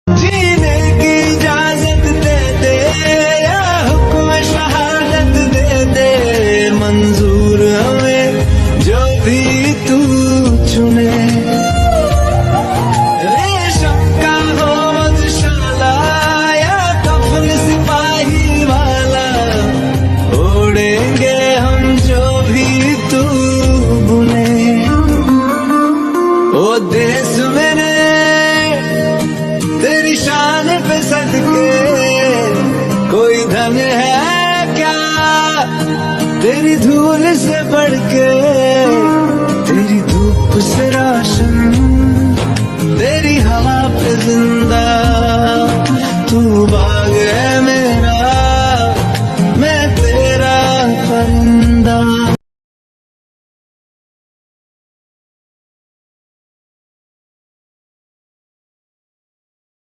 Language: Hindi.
जीने की इजाजत दे दे या हुक्म शहादत दे दे, मंजूर हमें जो भी तू चुने। रेशम का हो मधुशाला या कफन सिपाही वाला, ओढ़ेंगे हम जो भी तू बुने। ओ देश मेरे तेरी शान पे सदके, कोई धन है क्या तेरी धूल से बढ़ के, तेरी धूप से रोशन तेरी हवा पे जिंदा तू